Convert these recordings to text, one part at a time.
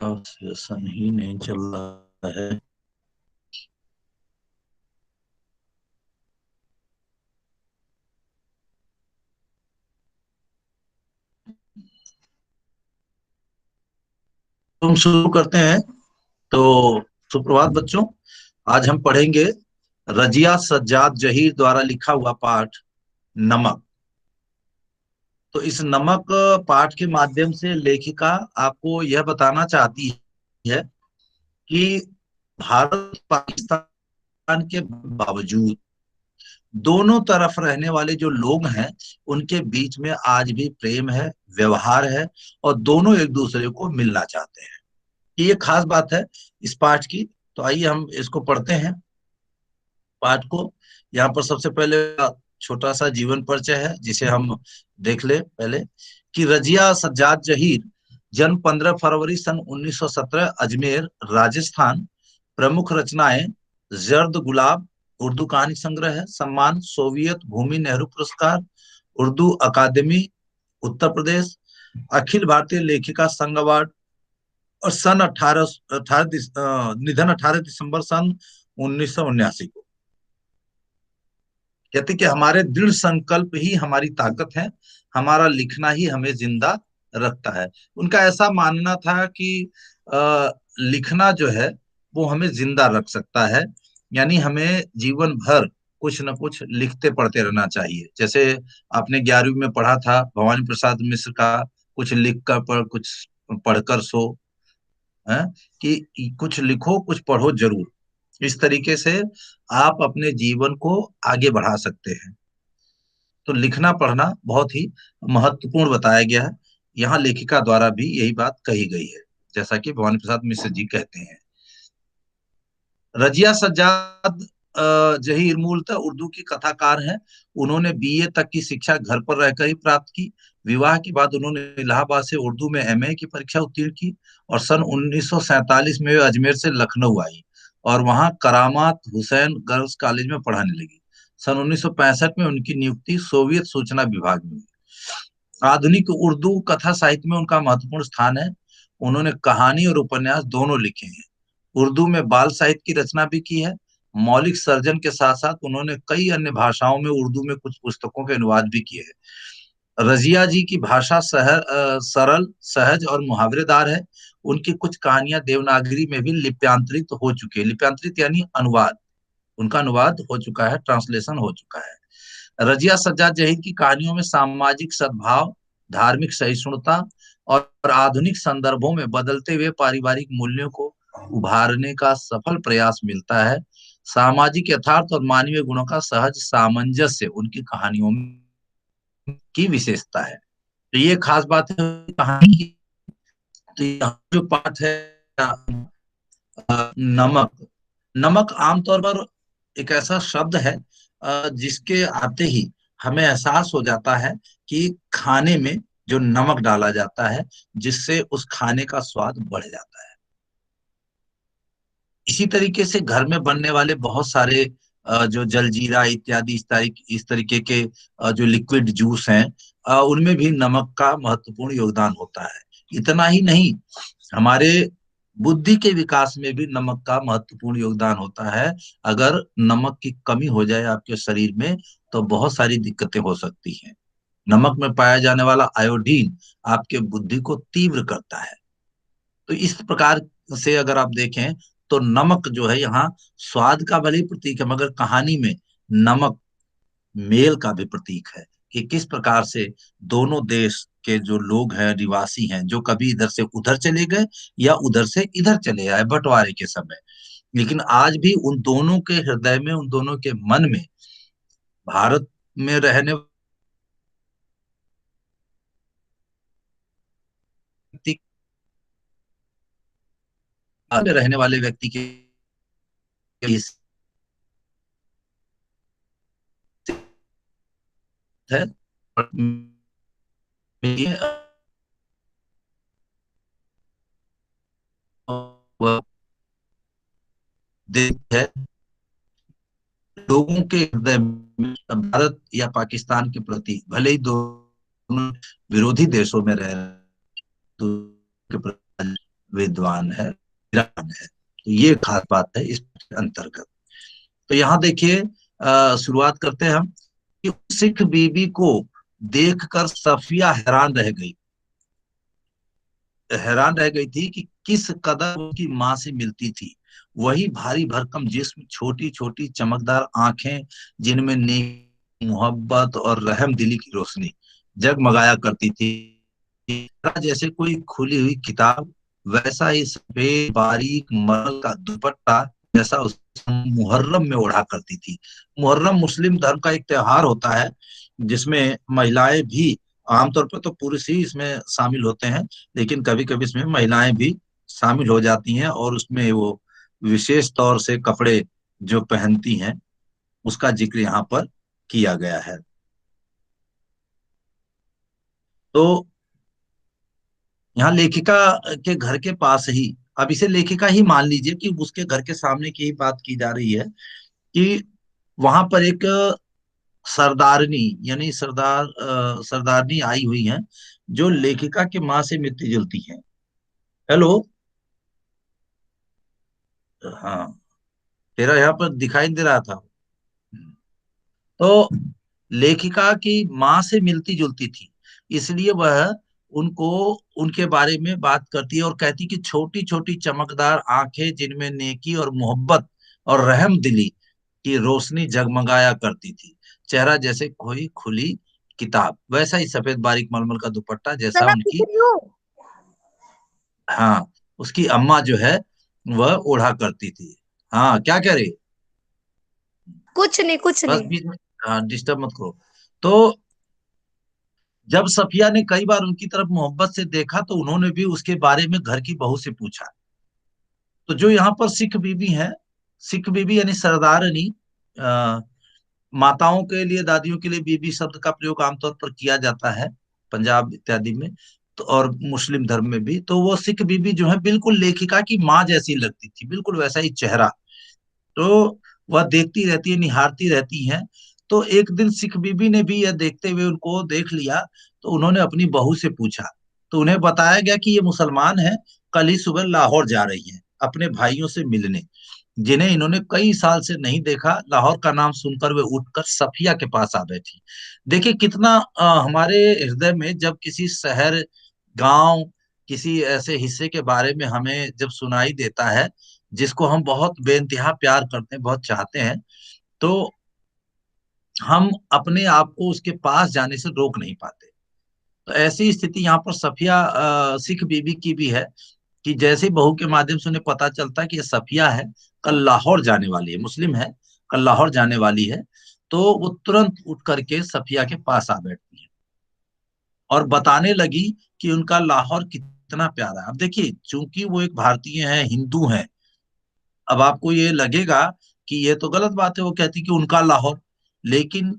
Session ही नहीं चल रहा है। तो हम शुरू करते हैं। तो सुप्रभात बच्चों। आज हम पढ़ेंगे रजिया सज्जाद जहीर द्वारा लिखा हुआ पाठ नमक। तो इस नमक पाठ के माध्यम से लेखिका आपको यह बताना चाहती है कि भारत पाकिस्तान के बावजूद दोनों तरफ रहने वाले जो लोग हैं उनके बीच में आज भी प्रेम है, व्यवहार है, और दोनों एक दूसरे को मिलना चाहते हैं। ये खास बात है इस पाठ की। तो आइए हम इसको पढ़ते हैं, पाठ को। यहाँ पर सबसे पहले छोटा सा जीवन परिचय है जिसे हम देख ले पहले, कि रजिया सज्जाद जहीर जन्म 15 फरवरी सन 1917 अजमेर राजस्थान। प्रमुख रचनाएं जर्द गुलाब उर्दू कहानी संग्रह है। सम्मान सोवियत भूमि नेहरू पुरस्कार, उर्दू अकादमी उत्तर प्रदेश, अखिल भारतीय लेखिका संघ अवार्ड, और सन 18 दिसंबर सन 1979 को। कहते कि हमारे दृढ़ संकल्प ही हमारी ताकत है, हमारा लिखना ही हमें जिंदा रखता है। उनका ऐसा मानना था कि लिखना जो है वो हमें जिंदा रख सकता है। यानी हमें जीवन भर कुछ न कुछ लिखते पढ़ते रहना चाहिए। जैसे आपने 11वीं में पढ़ा था भवानी प्रसाद मिश्र का, कुछ लिख कर पढ़ कुछ पढ़कर सो, है कि कुछ लिखो कुछ पढ़ो जरूर। इस तरीके से आप अपने जीवन को आगे बढ़ा सकते हैं। तो लिखना पढ़ना बहुत ही महत्वपूर्ण बताया गया है। यहाँ लेखिका द्वारा भी यही बात कही गई है, जैसा कि भवानी प्रसाद मिश्र जी कहते हैं। रजिया सज्जाद जहीर मूलतः उर्दू की कथाकार हैं। उन्होंने बीए तक की शिक्षा घर पर रहकर ही प्राप्त की। विवाह के बाद उन्होंने इलाहाबाद से उर्दू में एमए की परीक्षा उत्तीर्ण की, और सन 1947 में वे अजमेर से लखनऊ आई और वहां करामात हुसैन गर्ल्स कॉलेज में पढ़ाने लगी। सन 1965 में उनकी नियुक्ति सोवियत सूचना विभाग में हुई। आधुनिक उर्दू कथा साहित्य में उनका महत्वपूर्ण स्थान है। उन्होंने कहानी और उपन्यास दोनों लिखे हैं। उर्दू में बाल साहित्य की रचना भी की है। मौलिक सर्जन के साथ साथ उन्होंने कई अन्य भाषाओं में उर्दू में कुछ पुस्तकों के अनुवाद भी किए हैं। रजिया जी की भाषा सरल, सहज और मुहावरेदार है। उनकी कुछ कहानियां देवनागरी में भी लिप्यांतरित हो चुकी है। लिप्यांतरित यानी अनुवाद, उनका अनुवाद हो चुका है, ट्रांसलेशन हो चुका है। रजिया सज्जाद जहीर की कहानियों में सामाजिक सद्भाव, धार्मिक सहिष्णुता और आधुनिक संदर्भों में बदलते हुए पारिवारिक मूल्यों को उभारने का सफल प्रयास मिलता है। सामाजिक यथार्थ और मानवीय गुणों का सहज सामंजस्य उनकी कहानियों की विशेषता है। तो ये खास बात है कहानी की। तो यहाँ जो पाठ है नमक। नमक आमतौर पर एक ऐसा शब्द है जिसके आते ही हमें एहसास हो जाता है कि खाने में जो नमक डाला जाता है जिससे उस खाने का स्वाद बढ़ जाता है। इसी तरीके से घर में बनने वाले बहुत सारे जो जलजीरा इत्यादि इस तरीके के जो लिक्विड जूस हैं, उनमें भी नमक का महत्वपूर्ण योगदान होता है। इतना ही नहीं, हमारे बुद्धि के विकास में भी नमक का महत्वपूर्ण योगदान होता है। अगर नमक की कमी हो जाए आपके शरीर में तो बहुत सारी दिक्कतें हो सकती हैं। नमक में पाया जाने वाला आयोडीन आपके बुद्धि को तीव्र करता है। तो इस प्रकार से अगर आप देखें तो नमक जो है यहाँ स्वाद का भले ही प्रतीक है, मगर कहानी में नमक मेल का भी प्रतीक है कि किस प्रकार से दोनों देश के जो लोग हैं, निवासी हैं, जो कभी इधर से उधर चले गए या उधर से इधर चले आए बंटवारे के समय, लेकिन आज भी उन दोनों के हृदय में, उन दोनों के मन में भारत में रहने व्यक्ति में रहने वाले व्यक्ति के है। वह देश है लोगों के हृदय में भारत या पाकिस्तान के प्रति, भले ही दोनों विरोधी देशों में रह रहे विद्वान है, वीरान है। तो ये खास बात है इस अंतर्गत। तो यहाँ देखिए, शुरुआत करते हैं हम कि सिख बीबी को देखकर सफिया हैरान रह गई थी कि किस कदर उसकी माँ से मिलती थी। वही भारी भरकम जिस्म, छोटी छोटी चमकदार आंखें जिनमें नेकी, मोहब्बत और रहम दिली की रोशनी जगमगाया करती थी। जैसे कोई खुली हुई किताब, वैसा ही सफेद बारीक मरल का दुपट्टा जैसा उस मुहर्रम में ओढ़ा करती थी। मुहर्रम मुस्लिम धर्म का एक त्योहार होता है जिसमें महिलाएं भी, आमतौर पर तो पुरुष ही इसमें शामिल होते हैं, लेकिन कभी कभी इसमें महिलाएं भी शामिल हो जाती हैं और उसमें वो विशेष तौर से कपड़े जो पहनती हैं उसका जिक्र यहाँ पर किया गया है। तो यहाँ लेखिका के घर के पास ही, अब इसे लेखिका ही मान लीजिए कि उसके घर के सामने की ही बात की जा रही है, कि वहां पर एक सरदारनी, यानी सरदारनी आई हुई है जो लेखिका की माँ से मिलती जुलती है। हेलो। हाँ, तेरा यहाँ पर दिखाई दे रहा था। तो लेखिका की माँ से मिलती जुलती थी, इसलिए वह उनको उनके बारे में बात करती है और कहती कि छोटी छोटी चमकदार आंखें जिनमें नेकी और मोहब्बत और रहम दिली की रोशनी जगमगाया करती थी। चेहरा जैसे कोई खुली किताब, वैसा ही सफेद बारीक मलमल का दुपट्टा जैसा खाना उनकी, खिचड़ी हो। हाँ, उसकी अम्मा जो है वह ओढ़ा करती थी। हाँ, क्या कह रही? कुछ नहीं, कुछ बस नहीं। बीच में, हाँ, डिस्टर्ब मत करो। तो जब सफिया ने कई बार उनकी तरफ मोहब्बत से देखा तो उन्होंने भी उसके बारे में घर की बहू से पूछा। तो जो यहाँ पर सिख बीबी है, सिख बीबी यानी सरदारनी, अ, माताओं के लिए, दादियों के लिए बीबी शब्द का प्रयोग आमतौर पर किया जाता है पंजाब इत्यादि में, तो और मुस्लिम धर्म में भी। तो वो सिख बीबी जो है बिल्कुल लेखिका की माँ जैसी लगती थी, बिल्कुल वैसा ही चेहरा। तो वह देखती रहती है, निहारती रहती हैं। तो एक दिन सिख बीबी ने भी यह देखते हुए उनको देख लिया, तो उन्होंने अपनी बहू से पूछा। तो उन्हें बताया गया कि ये मुसलमान है, कल ही सुबह लाहौर जा रही हैं अपने भाइयों से मिलने, जिन्हें इन्होंने कई साल से नहीं देखा। लाहौर का नाम सुनकर वे उठकर सफिया के पास आ बैठी। देखिए कितना हमारे हृदय में जब किसी शहर, गांव, किसी ऐसे हिस्से के बारे में हमें जब सुनाई देता है जिसको हम बहुत बेइंतहा प्यार करते हैं, बहुत चाहते हैं, तो हम अपने आप को उसके पास जाने से रोक नहीं पाते। तो ऐसी स्थिति यहाँ पर सफिया सिख बीबी की भी है, कि जैसे बहू के माध्यम से उन्हें पता चलता है कि ये सफिया है, कल लाहौर जाने वाली है, मुस्लिम है, कल लाहौर जाने वाली है, तो वो तुरंत उठ करके सफिया के पास आ बैठती है और बताने लगी कि उनका लाहौर कितना प्यारा है। अब देखिए, चूंकि वो एक भारतीय है, हिंदू है, अब आपको ये लगेगा कि ये तो गलत बात है, वो कहती कि उनका लाहौर। लेकिन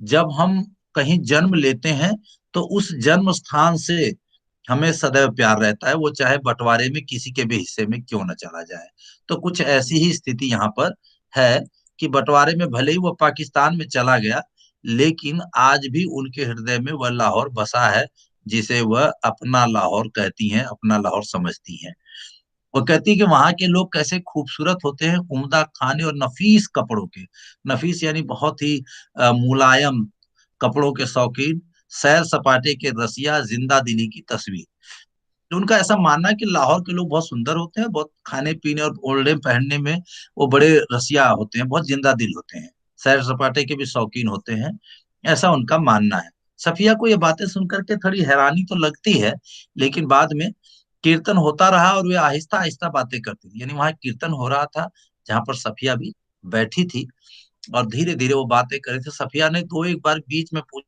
जब हम कहीं जन्म लेते हैं तो उस जन्म स्थान से हमें सदैव प्यार रहता है, वो चाहे बंटवारे में किसी के भी हिस्से में क्यों न चला जाए। तो कुछ ऐसी ही स्थिति यहाँ पर है कि बंटवारे में भले ही वो पाकिस्तान में चला गया, लेकिन आज भी उनके हृदय में वह लाहौर बसा है, जिसे वह अपना लाहौर कहती हैं, अपना लाहौर समझती हैं। वो कहती है कि वहां के लोग कैसे खूबसूरत होते हैं, उम्दा खाने और नफीस कपड़ों के, नफीस यानी बहुत ही मुलायम कपड़ों के शौकीन, सैर सपाटे के रसिया, जिंदा दिली की तस्वीर। तो उनका ऐसा मानना है कि लाहौर के लोग बहुत सुंदर होते हैं, बहुत खाने पीने और ओढ़ने पहनने में वो बड़े रसिया होते हैं, बहुत जिंदा दिल होते हैं, सैर सपाटे के भी शौकीन होते हैं, ऐसा उनका मानना है। सफिया को ये बातें सुनकर के थोड़ी हैरानी तो लगती है, लेकिन बाद में कीर्तन होता रहा और वे आहिस्ता आहिस्ता बातें करती थी, यानी वहां कीर्तन हो रहा था जहां पर सफिया भी बैठी थी, और धीरे धीरे वो बातें कर रही थी। सफिया ने दो एक बार बीच में पूछा,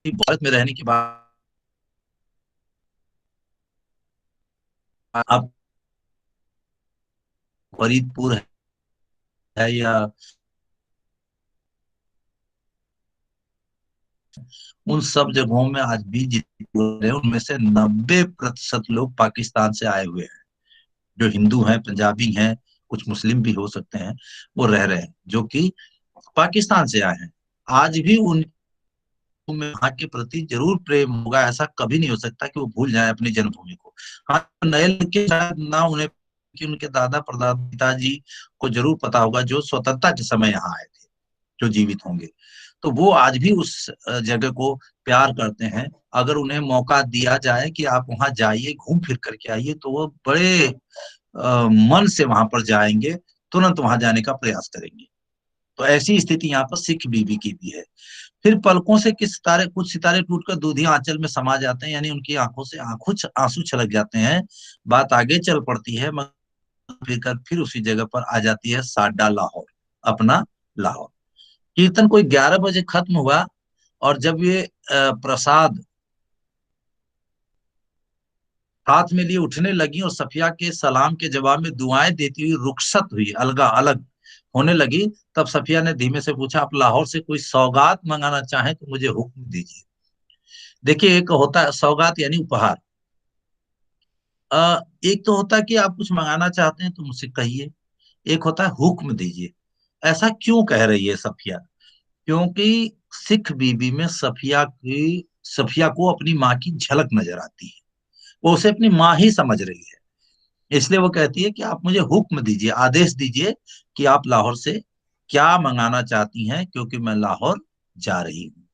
भारत में रहने के बाद आप फरीदपुर है या उन सब जगहों में आज भी जितने लोग हैं उनमें से 90% लोग पाकिस्तान से आए हुए हैं। जो हिंदू हैं, पंजाबी हैं, कुछ मुस्लिम भी हो सकते हैं, वो रह रहे हैं, जो कि पाकिस्तान से आए हैं। आज भी उन में वहां के प्रति जरूर प्रेम होगा, ऐसा कभी नहीं हो सकता कि वो भूल जाए अपनी जन्मभूमि को। हाँ, नए लड़के शायद ना उन्हें, कि उनके दादा परदादा पिताजी को जरूर पता होगा जो स्वतंत्रता के समय यहाँ आए थे, जो जीवित होंगे। तो वो आज भी उस जगह को प्यार करते हैं। अगर उन्हें मौका दिया जाए कि आप वहां जाइए, घूम फिर करके आइए, तो वो बड़े मन से वहां पर जाएंगे, तुरंत वहां जाने का प्रयास करेंगे। तो ऐसी स्थिति यहाँ पर सिख बीबी की भी है। फिर पलकों से किस सितारे, कुछ सितारे टूटकर दूधी आंचल में समा जाते हैं, यानी उनकी आंखों से आंखों आंसू छलक जाते हैं। बात आगे चल पड़ती है, मगर फिर उसी जगह पर आ जाती है साडा लाहौर, अपना लाहौर। कीर्तन कोई 11 बजे खत्म हुआ, और जब ये प्रसाद हाथ में लिए उठने लगी और सफिया के सलाम के जवाब में दुआएं देती हुई रुखसत हुई, अलगा अलग होने लगी, तब सफिया ने धीमे से पूछा, आप लाहौर से कोई सौगात मंगाना चाहें तो मुझे हुक्म दीजिए। देखिए, एक होता है सौगात यानी उपहार, एक तो होता है कि आप कुछ मंगाना चाहते हैं तो मुझसे कहिए, एक होता है हुक्म दीजिए। ऐसा क्यों कह रही है सफिया? क्योंकि सिख बीबी में सफिया को अपनी माँ की झलक नजर आती है। वो उसे अपनी माँ ही समझ रही है। इसलिए वो कहती है कि आप मुझे हुक्म दीजिए, आदेश दीजिए कि आप लाहौर से क्या मंगाना चाहती हैं, क्योंकि मैं लाहौर जा रही हूँ।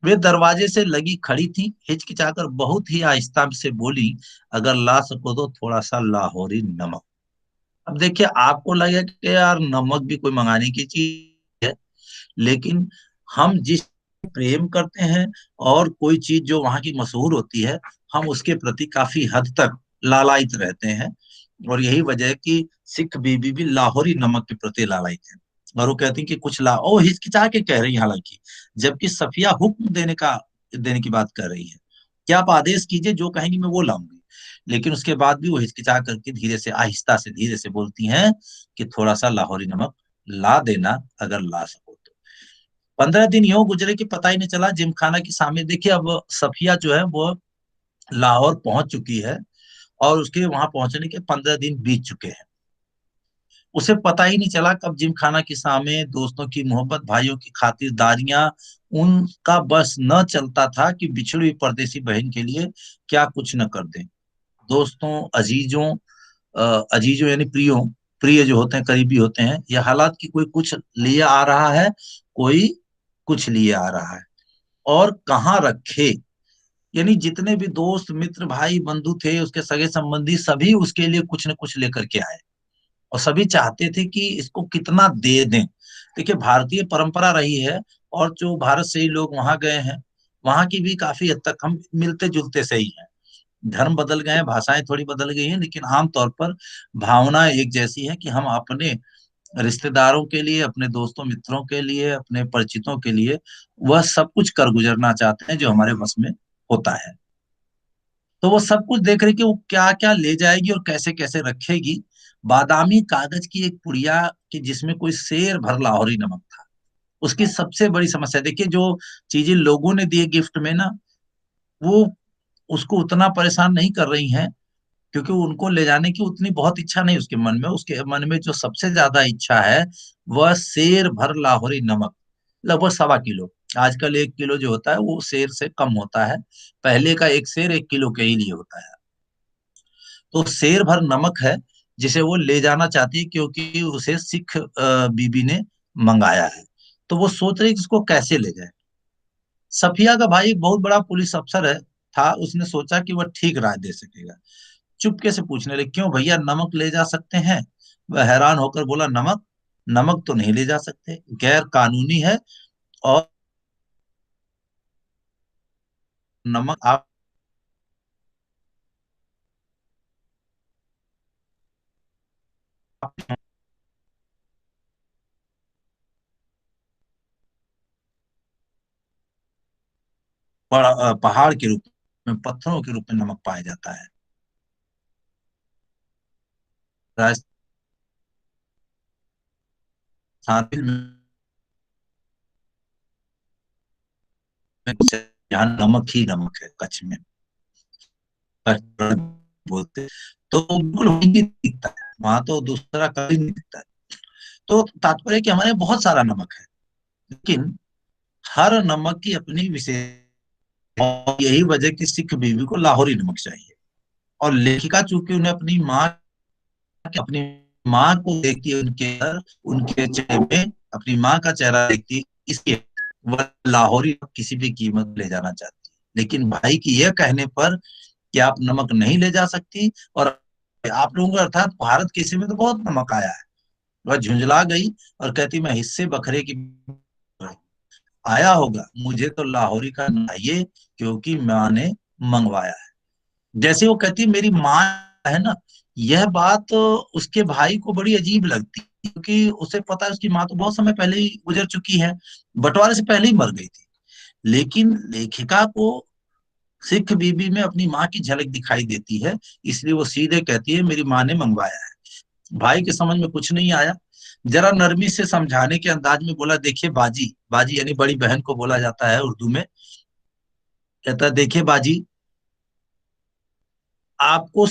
वे दरवाजे से लगी खड़ी थी, हिचकिचाकर बहुत ही आहिस्ता से बोली, अगर ला सको तो थोड़ा सा लाहौरी नमक। अब देखिए, आपको लगेगा कि यार नमक भी कोई मंगाने की चीज है, लेकिन हम जिस प्रेम करते हैं, और कोई चीज जो वहां की मशहूर होती है, हम उसके प्रति काफी हद तक लालायित रहते हैं। और यही वजह है कि सिख बीबी भी लाहौरी नमक के प्रति लालायित है। और वो कहती है कि कुछ ला, ओ हिचकिचा के कह रही है हालांकि, जबकि सफिया हुक्म देने की बात कर रही है, कि आप आदेश कीजिए, जो कहेंगी मैं वो लाऊंगी। लेकिन उसके बाद भी वो हिचकिचा करके धीरे से, आहिस्ता से, धीरे से बोलती हैं कि थोड़ा सा लाहौरी नमक ला देना, अगर ला सको तो। 15 दिन यूं गुजरे कि पता ही नहीं चला। जिमखाना के सामने देखिए, अब सफिया जो है वो लाहौर पहुंच चुकी है, और उसके वहां पहुंचने के 15 दिन बीत चुके हैं। उसे पता ही नहीं चला कब जिमखाना के सामने दोस्तों की मोहब्बत, भाइयों की खातिरदारियां, उनका बस न चलता था कि बिछड़ी हुई परदेसी बहन के लिए क्या कुछ न कर दें। दोस्तों, अजीजों यानी प्रियों, प्रिय जो होते हैं, करीबी होते हैं, ये हालात की कोई कुछ लिए आ रहा है, कोई कुछ लिए आ रहा है, और कहाँ रखे। यानी जितने भी दोस्त मित्र भाई बंधु थे, उसके सगे संबंधी, सभी उसके लिए कुछ न कुछ लेकर के आए, और सभी चाहते थे कि इसको कितना दे दें। देखिए, भारतीय परंपरा रही है, और जो भारत से ही लोग वहां गए हैं, वहां की भी काफी हद तक हम मिलते जुलते से ही हैं। धर्म बदल गए हैं, भाषाएं थोड़ी बदल गई हैं, लेकिन आमतौर पर भावना एक जैसी है कि हम अपने रिश्तेदारों के लिए, अपने दोस्तों मित्रों के लिए, अपने परिचितों के लिए वह सब कुछ कर गुजरना चाहते हैं जो हमारे बस में होता है। तो वो सब कुछ देख रही कि वो क्या क्या ले जाएगी और कैसे कैसे रखेगी। बादामी कागज की एक पुड़िया, कि जिसमें कोई शेर भर लाहौरी नमक था। उसकी सबसे बड़ी समस्या देखिए, जो चीजें लोगों ने दी गिफ्ट में ना, वो उसको उतना परेशान नहीं कर रही हैं, क्योंकि उनको ले जाने की उतनी बहुत इच्छा नहीं उसके मन में। उसके मन में जो सबसे ज्यादा इच्छा है, वह शेर भर लाहौरी नमक, लगभग 1.25 किलो। आजकल 1 किलो जो होता है वो शेर से कम होता है। पहले का एक शेर 1 किलो के ही लिए होता है। तो शेर भर नमक है, जिसे वो ले जाना चाहती है, क्योंकि उसे सिख बीबी ने मंगाया है। तो वो सोच रही है कि इसको कैसे ले जाए। सफिया का भाई एक बहुत बड़ा पुलिस अफसर है, था। उसने सोचा कि वह ठीक राय दे सकेगा। चुपके से पूछने लगे, क्यों भैया, नमक ले जा सकते हैं? वह हैरान होकर बोला, नमक? नमक तो नहीं ले जा सकते, गैर कानूनी है। और नमक आप पहाड़ के रूप में, पत्थरों के रूप में नमक पाया जाता है। राजस्थान में यहाँ नमक ही नमक है कच्छ में, बोलते, तो बिल्कुल वही भी दिखता है, वहां तो दूसरा कभी नहीं दिखता है। तो तात्पर्य कि हमारे बहुत सारा नमक है, लेकिन हर नमक की अपनी विशेष, और यही वजह कि सिख बीवी को लाहौरी नमक चाहिए। और लेखिका चूंकि उन्हें अपनी माँ को देखती है, उनके घर, उनके चेहरे में अपनी माँ का चेहरा देखती है, इसलिए वह लाहौरी किसी भी कीमत ले जाना चाहती है। लेकिन भाई की यह कहने पर कि आप नमक नहीं ले जा सकती, और आप लोगों का अर्थात भारत के हिस्से में तो बहुत नमक आया है, वह झुंझला गई और कहती मैं हिस्से बखरे की आया होगा, मुझे तो लाहौरी का चाहिए, क्योंकि माँ ने मंगवाया है। जैसे वो कहती मेरी माँ है ना, यह बात उसके भाई को बड़ी अजीब लगती, क्योंकि उसे पता है उसकी माँ तो बहुत समय पहले ही गुजर चुकी है, बंटवारे से पहले ही मर गई थी। लेकिन लेखिका को सिख बीबी में अपनी माँ की झलक दिखाई देती है, इसलिए वो सीधे कहती है मेरी माँ ने मंगवाया है। भाई के समझ में कुछ नहीं आया, जरा नरमी से समझाने के अंदाज में बोला देखिए बाजी, बाजी यानी बड़ी बहन को बोला जाता है उर्दू में, कहता है देखिए बाजी, आपको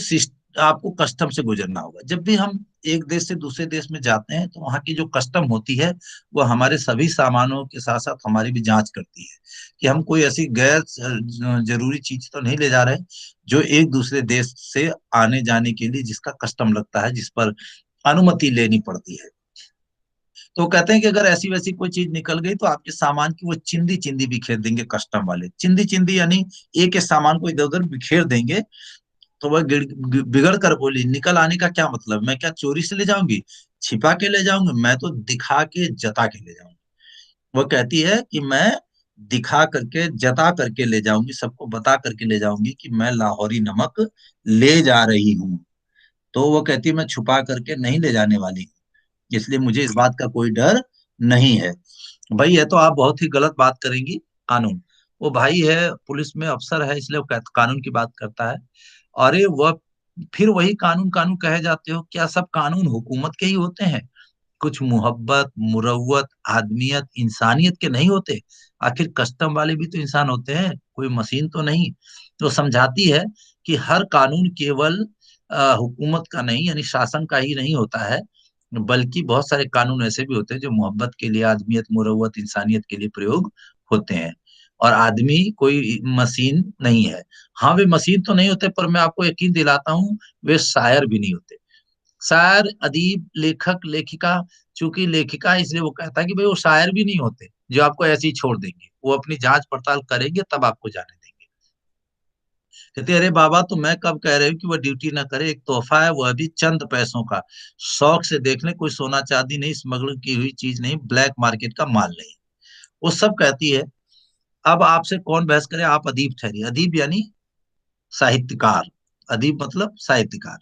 आपको कस्टम से गुजरना होगा। जब भी हम एक देश से दूसरे देश में जाते हैं तो वहाँ की जो कस्टम होती है वो हमारे सभी सामानों के साथ साथ हमारी भी जांच करती है कि हम कोई ऐसी गैर जरूरी चीज तो नहीं ले जा रहे जो एक दूसरे देश से आने जाने के लिए जिसका कस्टम लगता है, जिस पर अनुमति लेनी पड़ती है। तो कहते हैं कि अगर ऐसी वैसी कोई चीज निकल गई तो आपके सामान की वो चिंदी चिंदी बिखेर देंगे कस्टम वाले। चिंदी चिंदी यानी एक एक सामान को इधर उधर बिखेर देंगे। तो वह बिगड़ कर बोली निकल आने का क्या मतलब, मैं क्या चोरी से ले जाऊंगी, छिपा के ले जाऊंगी, मैं तो दिखा के जता के ले जाऊंगी। वो कहती है कि मैं दिखा करके जता करके ले जाऊंगी, सबको बता करके ले जाऊंगी कि मैं लाहौरी नमक ले जा रही हूँ। तो वो कहती है मैं छुपा करके नहीं ले जाने वाली, इसलिए मुझे इस बात का कोई डर नहीं है। भाई ये तो आप बहुत ही गलत बात करेंगी। कानून, वो भाई है पुलिस में अफसर है, इसलिए वो कानून की बात करता है। अरे वह फिर वही कानून कानून कहे जाते हो, क्या सब कानून हुकूमत के ही होते हैं? कुछ मोहब्बत, मुरव्वत, आदमियत, इंसानियत के नहीं होते? आखिर कस्टम वाले भी तो इंसान होते हैं, कोई मशीन तो नहीं। तो समझाती है कि हर कानून केवल हुकूमत का नहीं यानी शासन का ही नहीं होता है, बल्कि बहुत सारे कानून ऐसे भी होते हैं जो मोहब्बत के लिए, आदमियत, मुरव्वत, इंसानियत के लिए प्रयोग होते हैं। और आदमी कोई मशीन नहीं है। हाँ वे मशीन तो नहीं होते, पर मैं आपको यकीन दिलाता हूँ वे शायर भी नहीं होते। शायर, अदीब, लेखक, लेखिका, चूंकि लेखिका है इसलिए वो कहता है कि भाई वो शायर भी नहीं होते जो आपको ऐसे ही छोड़ देंगे, वो अपनी जांच पड़ताल करेंगे तब आपको जाने देंगे। कहते अरे बाबा तो मैं कब कह रही हूँ कि वह ड्यूटी ना करे, एक तोहफा है वह भी चंद पैसों का, शौक से देख ले, कोई सोना चांदी नहीं, स्मगलिंग की हुई चीज नहीं, ब्लैक मार्केट का माल नहीं। वो सब कहती है। अब आपसे कौन बहस करे, आप अदीब ठहरिए। अदीब यानी साहित्यकार, अदीब मतलब साहित्यकार।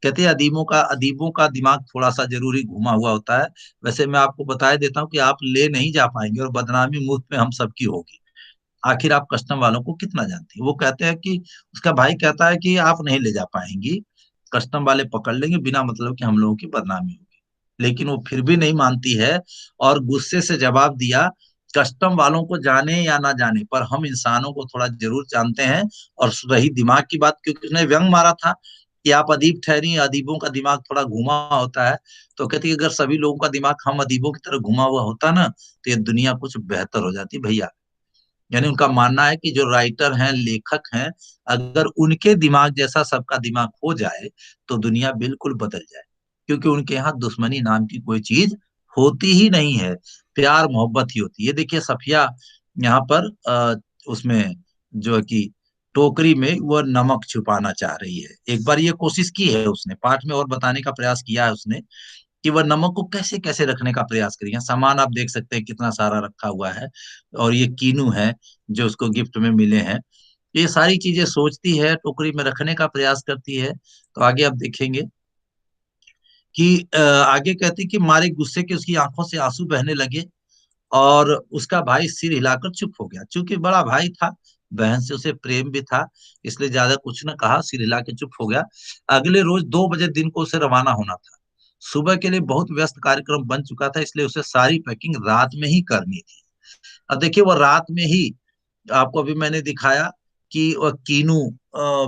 कहते हैं अदीबों का दिमाग थोड़ा सा जरूरी घुमा हुआ होता है। वैसे मैं आपको बता देता हूँ कि आप ले नहीं जा पाएंगे और बदनामी मुफ्त में हम सबकी होगी। आखिर आप कस्टम वालों को कितना जानती है? वो कहते हैं कि उसका भाई कहता है कि आप नहीं ले जा पाएंगी, कस्टम वाले पकड़ लेंगे, बिना मतलब कि हम लोगों की बदनामी होगी। लेकिन वो फिर भी नहीं मानती है और गुस्से से जवाब दिया कस्टम वालों को जाने या ना जाने, पर हम इंसानों को थोड़ा जरूर जानते हैं। और रही दिमाग की बात, क्योंकि उसने व्यंग मारा था कि आप अदीब ठहरी, अदीबों का दिमाग थोड़ा घुमा होता है। तो कहती है अगर सभी लोगों का दिमाग हम अदीबों की तरह घुमा हुआ होता ना तो ये दुनिया कुछ बेहतर हो जाती भैया। यानी उनका मानना है कि जो राइटर हैं, लेखक हैं, अगर उनके दिमाग जैसा सबका दिमाग हो जाए तो दुनिया बिल्कुल बदल जाए, क्योंकि उनके यहाँ दुश्मनी नाम की कोई चीज होती ही नहीं है, प्यार मोहब्बत ही होती है। देखिए सफिया यहाँ पर उसमें जो है कि टोकरी में वह नमक छुपाना चाह रही है। एक बार ये कोशिश की है उसने, पाठ में और बताने का प्रयास किया है उसने कि वह नमक को कैसे कैसे रखने का प्रयास करिए। सामान आप देख सकते हैं कितना सारा रखा हुआ है, और ये कीनू है जो उसको गिफ्ट में मिले हैं। ये सारी चीजें सोचती है, टोकरी में रखने का प्रयास करती है। तो आगे आप देखेंगे कि आगे कहती कि मारे गुस्से के उसकी आंखों से आंसू बहने लगे, और उसका भाई सिर हिलाकर चुप हो गया। चूंकि बड़ा भाई था, बहन से उसे प्रेम भी था, इसलिए ज्यादा कुछ न कहा, सिर हिला के चुप हो गया। अगले रोज 2 बजे दिन को उसे रवाना होना था। सुबह के लिए बहुत व्यस्त कार्यक्रम बन चुका था, इसलिए उसे सारी पैकिंग रात में ही करनी थी। अब देखिए वो रात में ही आपको अभी मैंने दिखाया कि कीनू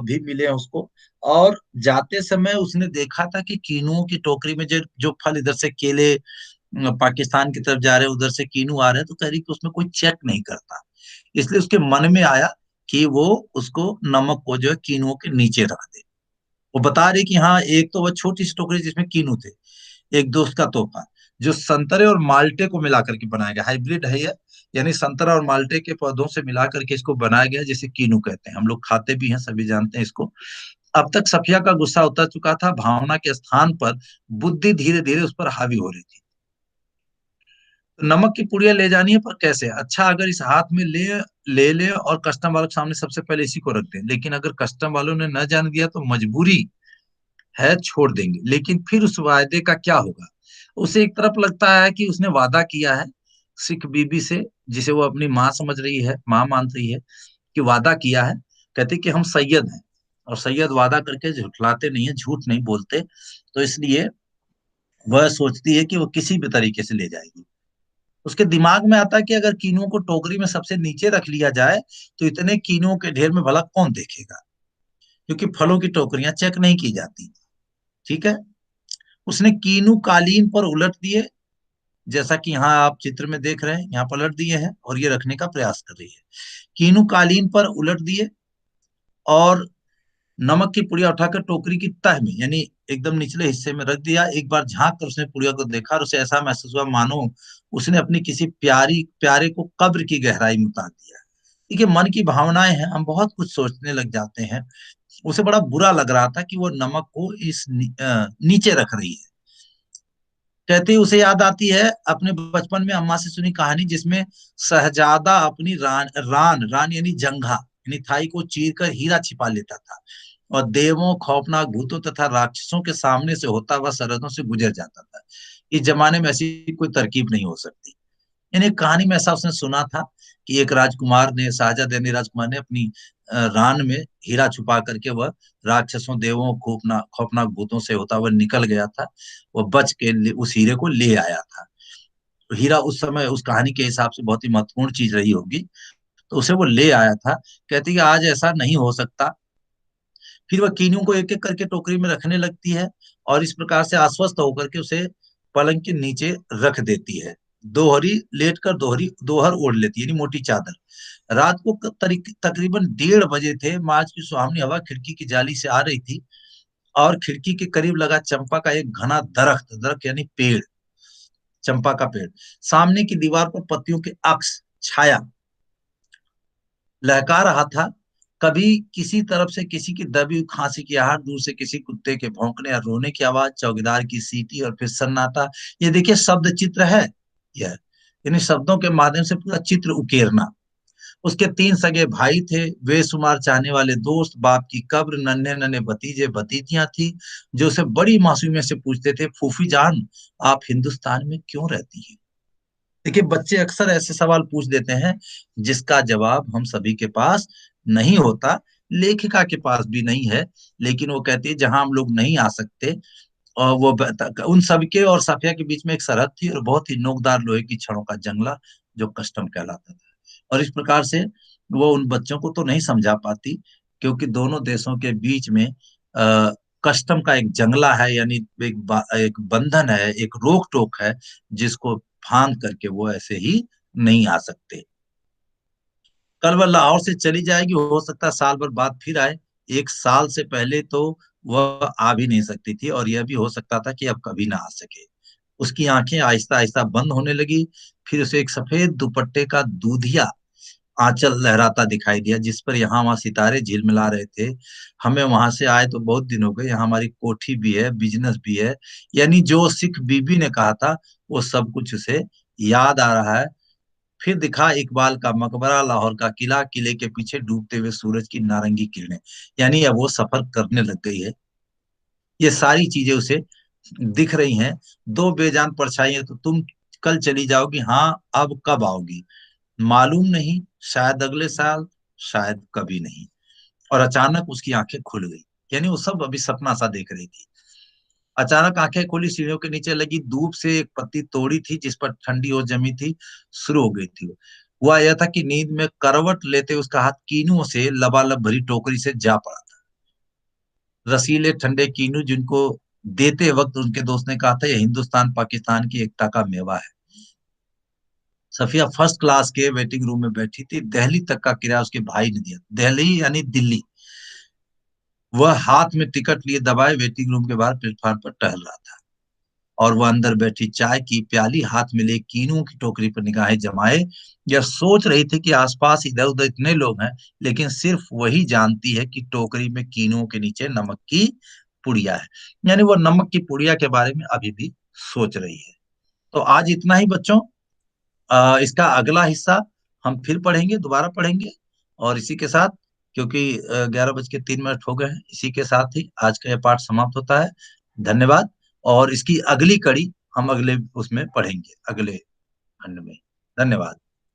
भी मिले हैं उसको। और जाते समय उसने देखा था कि कीनुओं की टोकरी में जो जो फल, इधर से केले पाकिस्तान की तरफ जा रहे हैं, उधर से कीनू आ रहे हैं, तो कह रही कि उसमें कोई चेक नहीं करता। इसलिए उसके मन में आया कि वो उसको नमक को जो है कीनुओं के नीचे रख दे। वो बता रही कि हाँ, एक तो वो छोटी सी टोकरी जिसमें कीनू थे, एक दोस्त का तोहफा जो संतरे और माल्टे को मिला करके बनाया गया, हाइब्रिड है ये। यानी संतरा और माल्टे के पौधों से मिला करके इसको बनाया गया, जिसे कीनू कहते हैं। हम लोग खाते भी हैं, सभी जानते हैं इसको। अब तक सफिया का गुस्सा उतर चुका था, भावना के स्थान पर बुद्धि धीरे धीरे उस पर हावी हो रही थी। तो नमक की पुड़िया ले जानी है, पर कैसे? अच्छा, अगर इस हाथ में ले ले और कस्टम वालों के सामने सबसे पहले इसी को रख दें। लेकिन अगर कस्टम वालों ने न जान दिया तो मजबूरी है, छोड़ देंगे। लेकिन फिर उस वायदे का क्या होगा? उसे एक तरफ लगता है कि उसने वादा किया है सिख बीबी से, जिसे वो अपनी माँ समझ रही है, माँ मान रही है, कि वादा किया है। कहते कि हम सैयद हैं, और सैयद वादा करके झुठलाते नहीं है, झूठ नहीं बोलते। तो इसलिए वह सोचती है कि वो किसी भी तरीके से ले जाएगी। उसके दिमाग में आता है कि अगर कीनुओं को टोकरी में सबसे नीचे रख लिया जाए तो इतने कीनुओं के ढेर में भला कौन देखेगा, क्योंकि फलों की टोकरियां चेक नहीं की जाती। ठीक है। उसने कीनू कालीन पर उलट दिए, जैसा कि यहाँ आप चित्र में देख रहे हैं, यहाँ पलट दिए हैं और ये रखने का प्रयास कर रही है। कीनू कालीन पर उलट दिए और नमक की पुड़िया उठाकर टोकरी की तह में, यानी एकदम निचले हिस्से में रख दिया। एक बार झांक कर उसने पुड़िया को देखा और उसे ऐसा महसूस हुआ मानो उसने अपनी किसी प्यारी प्यारे को कब्र की गहराई में उतार दिया। देखिए, मन की भावनाएं हैं, हम बहुत कुछ सोचने लग जाते हैं। उसे बड़ा बुरा लग रहा था कि वो नमक को नीचे रख रही है। कहती उसे याद आती है अपने बचपन में अम्मा से सुनी कहानी, जिसमें शहजादा अपनी रान यानी जंघा यानी थाई को चीर कर हीरा छिपा लेता था, और देवों, खौफनाक भूतों तथा राक्षसों के सामने से होता हुआ सरहदों से गुजर जाता था। इस जमाने में ऐसी कोई तरकीब नहीं हो सकती। यानी कहानी में ऐसा उसने सुना था कि एक राजकुमार ने, शाहजादे यानी राजकुमार ने अपनी रान में हीरा छुपा करके वह राक्षसों, देवों, खौफनाक खौफनाक भूतों से होता हुआ निकल गया था। वह बच के उस हीरे को ले आया था। तो हीरा उस समय उस कहानी के हिसाब से बहुत ही महत्वपूर्ण चीज रही होगी, तो उसे वो ले आया था। कहती कि आज ऐसा नहीं हो सकता। फिर वह कीनियों को एक एक करके टोकरी में रखने लगती है, और इस प्रकार से आश्वस्त होकर के उसे पलंग के नीचे रख देती है। दोहरी लेट कर दोहरी दोहर ओढ़ लेती है, यानी मोटी चादर। रात को तकरीबन 1:30 बजे थे। मार्च की सुहावनी हवा खिड़की की जाली से आ रही थी, और खिड़की के करीब लगा चंपा का एक घना दरख्त, दरख्त यानी पेड़, चंपा का पेड़, सामने की दीवार पर पत्तियों के अक्स, छाया लहका रहा था। कभी किसी तरफ से किसी की दबी हुई खांसी की आहट, दूर से किसी कुत्ते के भौंकने या रोने की आवाज, चौकीदार की सीटी, और फिर सन्नाटा। ये देखिए, शब्द चित्र है यह, यानी शब्दों के माध्यम से पूरा चित्र उकेरना। उसके 3 सगे भाई थे, बेशुमार चाहने वाले दोस्त, बाप की कब्र, नन्हे नन्हे भतीजे भतीजियां थी, जो उसे बड़ी मासूमियत से पूछते थे, फूफी जान, आप हिंदुस्तान में क्यों रहती हैं? देखिए, बच्चे अक्सर ऐसे सवाल पूछ देते हैं जिसका जवाब हम सभी के पास नहीं होता, लेखिका के पास भी नहीं है। लेकिन वो कहती है जहां हम लोग नहीं आ सकते, और उन सबके और साफिया के बीच में एक सरहद थी, और बहुत ही नोकदार लोहे की छड़ों का जंगला, जो कस्टम कहलाता था। और इस प्रकार से वो उन बच्चों को तो नहीं समझा पाती, क्योंकि दोनों देशों के बीच में कस्टम का एक जंगला है, यानी एक बंधन है, एक रोक टोक है, जिसको फांद करके वो ऐसे ही नहीं आ सकते। कल वह लाहौर से चली जाएगी, हो सकता है साल भर बाद फिर आए। 1 साल से पहले तो वह आ भी नहीं सकती थी, और यह भी हो सकता था कि अब कभी ना आ सके। उसकी आंखें आहिस्ता आहिस्ता बंद होने लगी। फिर उसे एक सफेद दुपट्टे का दूधिया आंचल लहराता दिखाई दिया, जिस पर यहाँ वहां सितारे झिलमिला रहे थे। हमें वहां से आए तो बहुत दिन हो गए, यहाँ हमारी कोठी भी है, बिजनेस भी है। यानी जो सिख बीबी ने कहा था, वो सब कुछ उसे याद आ रहा है। फिर दिखा इकबाल का मकबरा, लाहौर का किला, किले के पीछे डूबते हुए सूरज की नारंगी किरणें। यानी अब वो सफर करने लग गई है। ये सारी चीजें उसे दिख रही हैं। दो बेजान परछाइयां, तो तुम कल चली जाओगी, हाँ, अब कब आओगी मालूम नहीं, शायद अगले साल, शायद कभी नहीं। और अचानक उसकी आंखें खुल गई। यानी वो सब अभी सपना सा देख रही थी। अचानक आंखें खोली, सीढ़ियों के नीचे लगी धूप से एक पत्ती तोड़ी थी, जिस पर ठंडी और जमी थी, शुरू हो गई थी। हुआ यह था कि नींद में करवट लेते उसका हाथ कीनुओं से लबालब भरी टोकरी से जा पड़ा था। रसीले ठंडे कीनू जिनको देते वक्त उनके दोस्त ने कहा था, यह हिंदुस्तान पाकिस्तान की एकता का मेवा है। सफिया फर्स्ट क्लास के वेटिंग रूम में बैठी थी। दिल्ली तक का किराया उसके भाई ने दिया। दिल्ली यानी दिल्ली। वह हाथ में टिकट लिए दबाए वेटिंग रूम के बाहर प्लेटफॉर्म पर टहल रहा था, और वह अंदर बैठी चाय की प्याली हाथ में ले कीनुओं की टोकरी पर निगाहें जमाए यह सोच रही थी कि आसपास इधर उधर इतने लोग हैं, लेकिन सिर्फ वही जानती है कि टोकरी में कीनुओं के नीचे नमक की पुड़िया है। यानी वो नमक की पुड़िया के बारे में अभी भी सोच रही है। तो आज इतना ही बच्चों। इसका अगला हिस्सा हम फिर पढ़ेंगे, दोबारा पढ़ेंगे। और इसी के साथ, क्योंकि 11:03 हो गए हैं, इसी के साथ ही आज का यह पाठ समाप्त होता है। धन्यवाद। और इसकी अगली कड़ी हम अगले उसमें पढ़ेंगे, अगले खंड में। धन्यवाद।